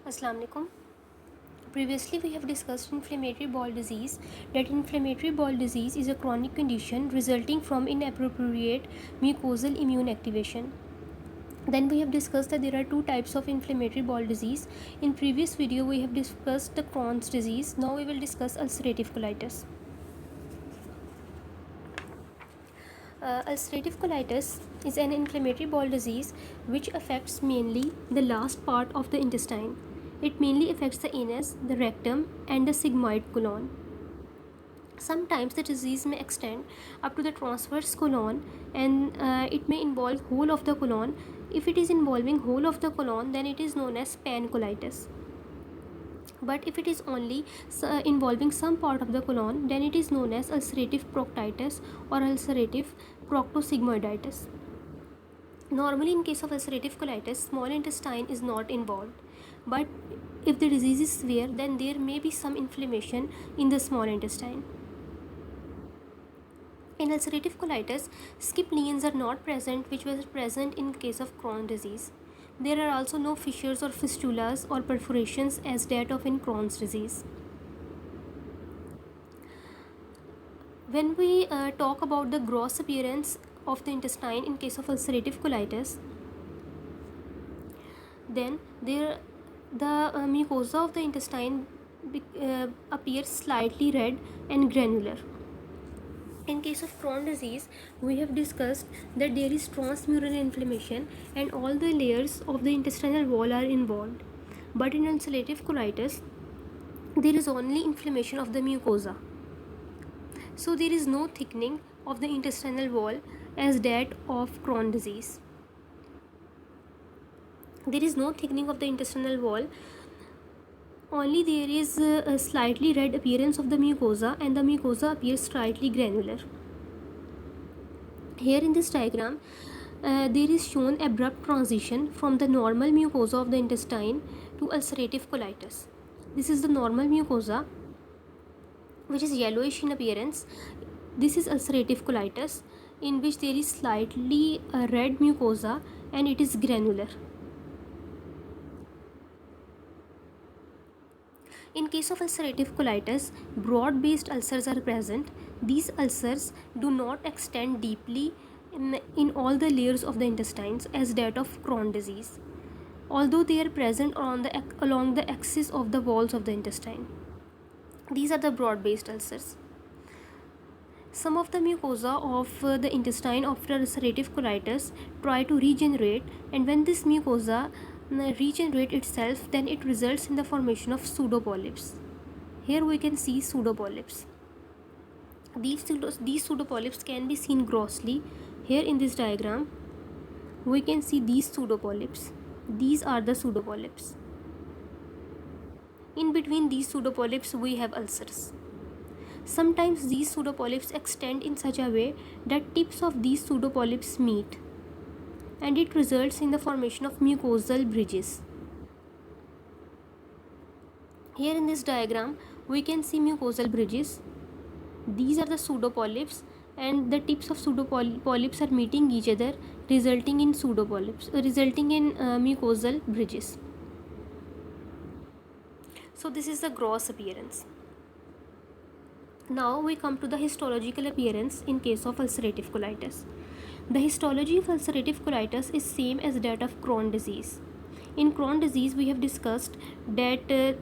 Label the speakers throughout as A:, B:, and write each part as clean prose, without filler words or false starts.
A: Assalamu alaikum. Previously, we have discussed inflammatory bowel disease. That inflammatory bowel disease is a chronic condition resulting from inappropriate mucosal immune activation. Then we have discussed that there are two types of inflammatory bowel disease. In previous video, we have discussed the Crohn's disease. Now we will discuss ulcerative colitis. Ulcerative colitis is an inflammatory bowel disease which affects mainly the last part of the intestine. It mainly affects the anus, the rectum, and the sigmoid colon. Sometimes the disease may extend up to the transverse colon, and it may involve whole of the colon. If it is involving whole of the colon, then it is known as pancolitis. But if it is only involving some part of the colon, then it is known as ulcerative proctitis or ulcerative proctosigmoiditis. Normally, in case of ulcerative colitis, small intestine is not involved, but if the disease is severe, then there may be some inflammation in the small intestine. In ulcerative colitis, skip lesions are not present, which was present in case of Crohn's disease. There are also no fissures or fistulas or perforations as that of in Crohn's disease. When we talk about the gross appearance of the intestine in case of ulcerative colitis, then the mucosa of the intestine appears slightly red and granular. In case of Crohn's disease, we have discussed that there is transmural inflammation and all the layers of the intestinal wall are involved. But in ulcerative colitis, there is only inflammation of the mucosa. So there is no thickening of the intestinal wall as that of Crohn's disease. There is no thickening of the intestinal wall. Only there is a slightly red appearance of the mucosa, and the mucosa appears slightly granular. Here in this diagram, there is shown abrupt transition from the normal mucosa of the intestine to ulcerative colitis. This is the normal mucosa, which is yellowish in appearance. This is ulcerative colitis, in which there is slightly red mucosa and it is granular. In case of ulcerative colitis, broad-based ulcers are present. These ulcers do not extend deeply in all the layers of the intestines as that of Crohn's disease, although they are present along the axis of the walls of the intestine. These are the broad-based ulcers. Some of the mucosa of the intestine after ulcerative colitis try to regenerate, and when this mucosa regenerate itself, then it results in the formation of pseudopolyps. Here we can see pseudopolyps. These pseudopolyps can be seen grossly. Here in this diagram, we can see these pseudopolyps. These are the pseudopolyps. In between these pseudopolyps, we have ulcers. Sometimes these pseudopolyps extend in such a way that tips of these pseudopolyps meet, and it results in the formation of mucosal bridges. Here in this diagram, we can see mucosal bridges. These are the pseudopolyps, and the tips of pseudopolyps are meeting each other, resulting in mucosal bridges. So this is the gross appearance. Now we come to the histological appearance in case of ulcerative colitis. The histology of ulcerative colitis is same as that of Crohn's disease. In Crohn's disease, we have discussed that the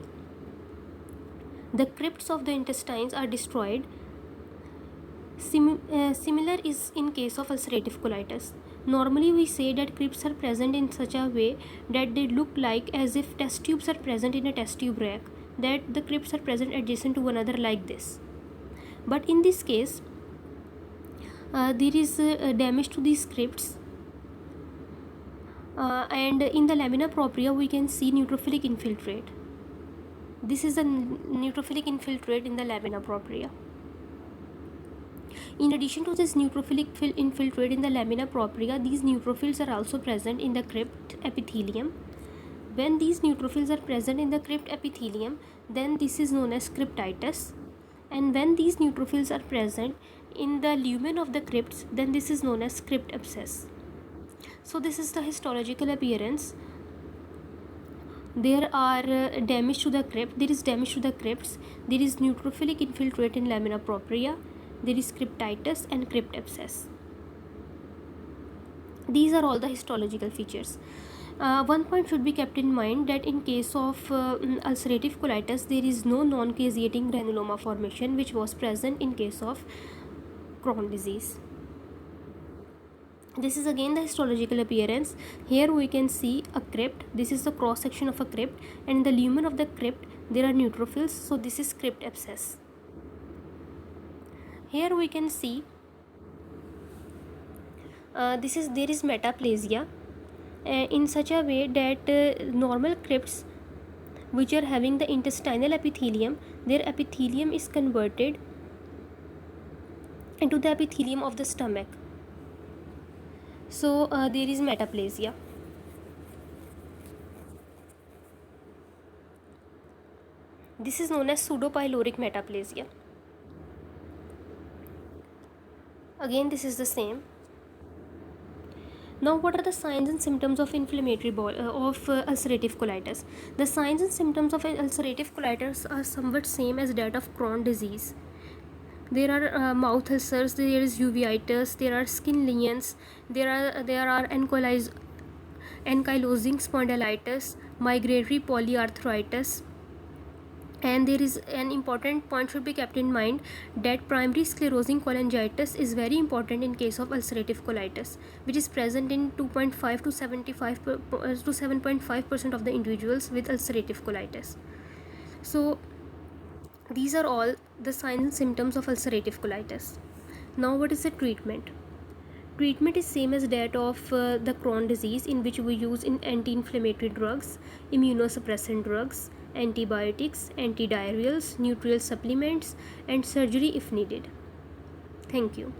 A: crypts of the intestines are destroyed. Similar is in case of ulcerative colitis. Normally we say that crypts are present in such a way that they look like as if test tubes are present in a test tube rack, that the crypts are present adjacent to one another like this. But in this case, there is damage to these crypts, and in the lamina propria we can see neutrophilic infiltrate. This is the neutrophilic infiltrate in the lamina propria. In addition to this neutrophilic infiltrate in the lamina propria, these neutrophils are also present in the crypt epithelium. When these neutrophils are present in the crypt epithelium, then this is known as cryptitis, and when these neutrophils are present in the lumen of the crypts, then this is known as crypt abscess. So this is the histological appearance There are damage to the crypt. There is damage to the crypts. There is neutrophilic infiltrate in lamina propria. There is cryptitis and crypt abscess. These are all the histological features. One point should be kept in mind that in case of ulcerative colitis, there is no non-caseating granuloma formation which was present in case of Crohn disease. This is again the histological appearance. Here we can see a crypt. This is the cross section of a crypt, and in the lumen of the crypt there are neutrophils, so this is crypt abscess. Here we can see there is metaplasia in such a way that normal crypts which are having the intestinal epithelium, their epithelium is converted into the epithelium of the stomach. So there is metaplasia. This is known as pseudopyloric metaplasia. Again, this is the same. Now, what are the signs and symptoms of ulcerative colitis? The signs and symptoms of ulcerative colitis are somewhat same as that of Crohn disease. There are mouth ulcers, there is uveitis, there are skin lesions, there are ankylosing spondylitis, migratory polyarthritis, and there is an important point should be kept in mind that primary sclerosing cholangitis is very important in case of ulcerative colitis, which is present in 2.5 to 7.5% of the individuals with ulcerative colitis. So these are all the signs and symptoms of ulcerative colitis. Now, what is the treatment? Treatment is same as that of the Crohn disease, in which we use anti-inflammatory drugs, immunosuppressant drugs, antibiotics, antidiarrheals, nutritional supplements, and surgery if needed. Thank you.